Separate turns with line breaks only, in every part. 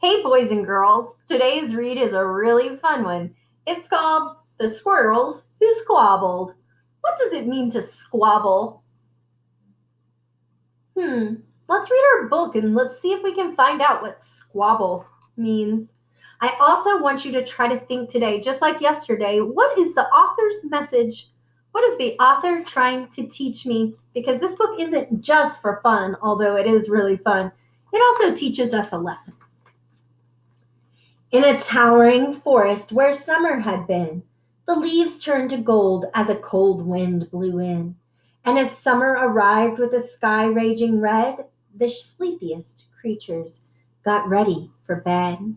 Hey, boys and girls. Today's read is a really fun one. It's called The Squirrels Who Squabbled. What does it mean to squabble? Hmm, let's read our book and let's see if we can find out what squabble means. I also want you to try to think today, just like yesterday, what is the author's message? What is the author trying to teach me? Because this book isn't just for fun, although it is really fun. It also teaches us a lesson. In a towering forest where summer had been, the leaves turned to gold as a cold wind blew in. And as summer arrived with the sky raging red, the sleepiest creatures got ready for bed.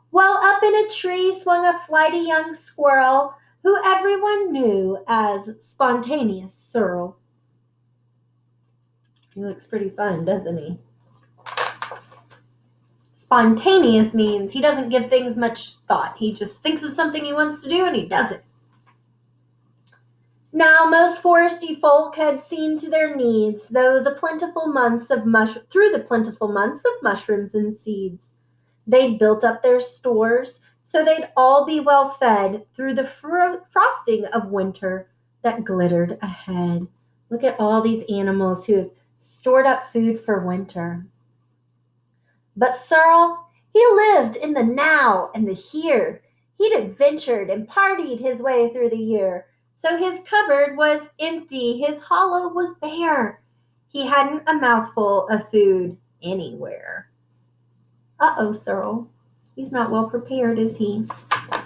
While up in a tree swung a flighty young squirrel who everyone knew as Spontaneous Sorrel. He looks pretty fun, doesn't he? Spontaneous means he doesn't give things much thought. He just thinks of something he wants to do and he does it. Now most foresty folk had seen to their needs, through the plentiful months of mushrooms and seeds. They'd built up their stores so they'd all be well fed through the frosting of winter that glittered ahead. Look at all these animals who have stored up food for winter. But Searle, he lived in the now and the here. He'd adventured and partied his way through the year. So his cupboard was empty, his hollow was bare. He hadn't a mouthful of food anywhere. Uh-oh, Searle. He's not well prepared, is he? But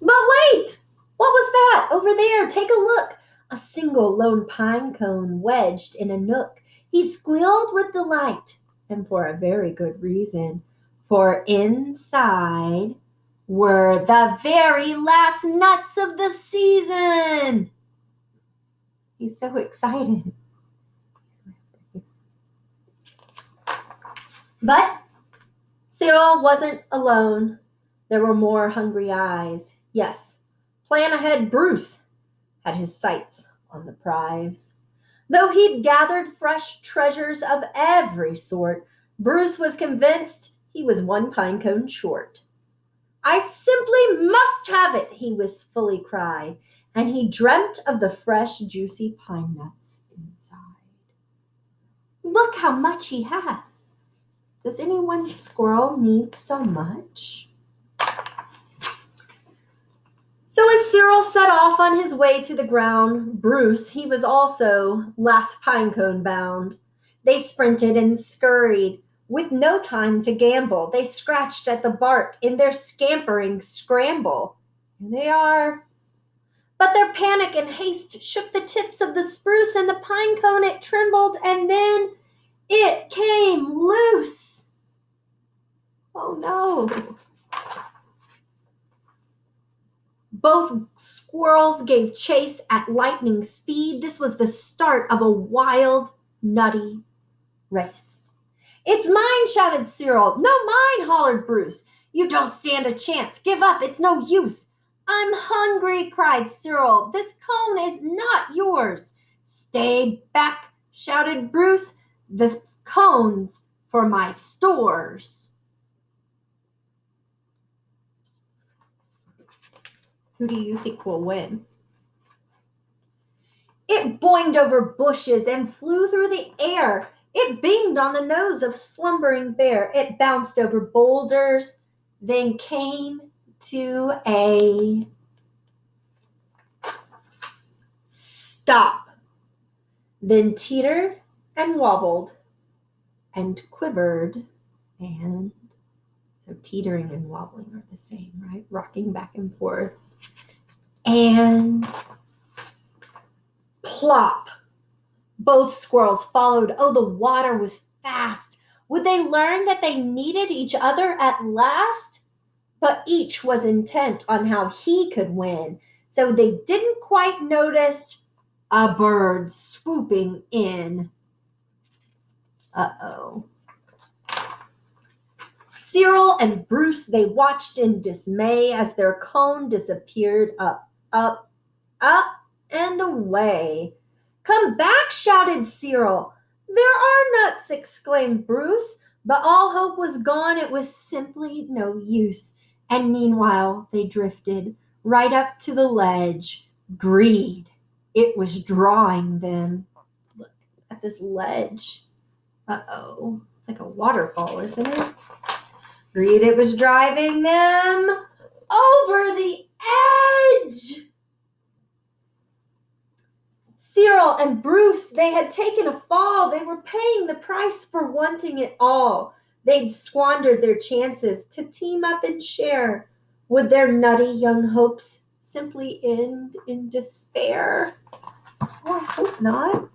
wait! What was that? Over there, take a look. A single lone pine cone wedged in a nook. He squealed with delight, and for a very good reason. For inside were the very last nuts of the season. He's so excited. But Cyril wasn't alone. There were more hungry eyes. Yes, plan ahead Bruce had his sights on the prize. Though he'd gathered fresh treasures of every sort, Bruce was convinced he was one pine cone short. I simply must have it, he wistfully cried, and he dreamt of the fresh, juicy pine nuts inside. Look how much he has. Does any one squirrel need so much? So as Cyril set off on his way to the ground, Bruce, he was also last pinecone bound. They sprinted and scurried, with no time to gamble. They scratched at the bark in their scampering scramble. Here they are. But their panic and haste shook the tips of the spruce, and the pinecone it trembled, and then it came loose. Oh no. Both squirrels gave chase at lightning speed. This was the start of a wild, nutty race. It's mine, shouted Cyril. No, mine, hollered Bruce. You don't stand a chance. Give up. It's no use. I'm hungry, cried Cyril. This cone is not yours. Stay back, shouted Bruce. The cone's for my stores. Who do you think will win? It boinged over bushes and flew through the air. It binged on the nose of slumbering bear. It bounced over boulders, then came to a stop, then teetered and wobbled and quivered, and so teetering and wobbling are the same, right? Rocking back and forth. And plop. Both squirrels followed. Oh, the water was fast. Would they learn that they needed each other at last? But each was intent on how he could win, so they didn't quite notice a bird swooping in. Uh-oh. Cyril and Bruce, they watched in dismay as their cone disappeared up, and away. Come back, shouted Cyril. There are nuts, exclaimed Bruce. But all hope was gone. It was simply no use. And meanwhile, they drifted right up to the ledge. Greed. It was drawing them. Look at this ledge. Uh-oh. It's like a waterfall, isn't it? Greed, it was driving them over the edge. Cyril and Bruce, they had taken a fall. They were paying the price for wanting it all. They'd squandered their chances to team up and share. Would their nutty young hopes simply end in despair? Oh, I hope not.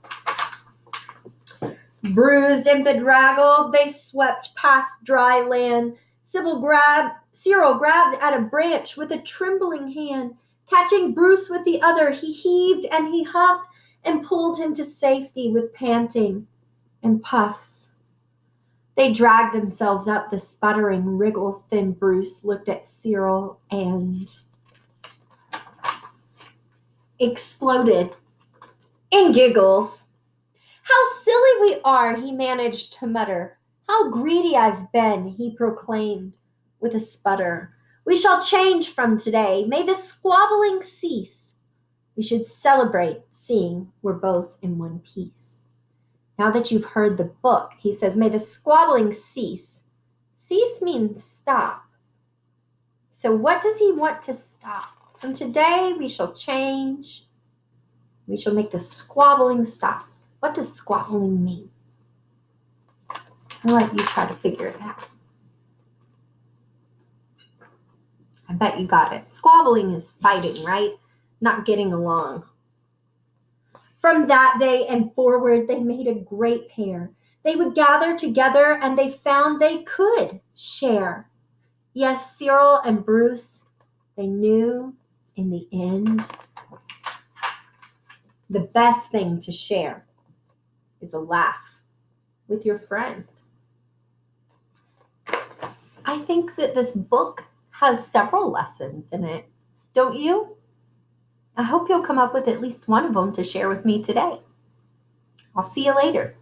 Bruised and bedraggled, they swept past dry land. Cyril grabbed at a branch with a trembling hand. Catching Bruce with the other, he heaved and he huffed and pulled him to safety with panting and puffs. They dragged themselves up the sputtering wriggles. Then Bruce looked at Cyril and exploded in giggles. How silly we are, he managed to mutter. How greedy I've been, he proclaimed with a sputter. We shall change from today. May the squabbling cease. We should celebrate seeing we're both in one piece. Now that you've heard the book, he says, may the squabbling cease. Cease means stop. So what does he want to stop? From today, we shall change. We shall make the squabbling stop. What does squabbling mean? I'll let you try to figure it out. I bet you got it. Squabbling is fighting, right? Not getting along. From that day and forward, they made a great pair. They would gather together and they found they could share. Yes, Cyril and Bruce, they knew in the end the best thing to share is a laugh with your friend. I think that this book has several lessons in it, don't you? I hope you'll come up with at least one of them to share with me today. I'll see you later.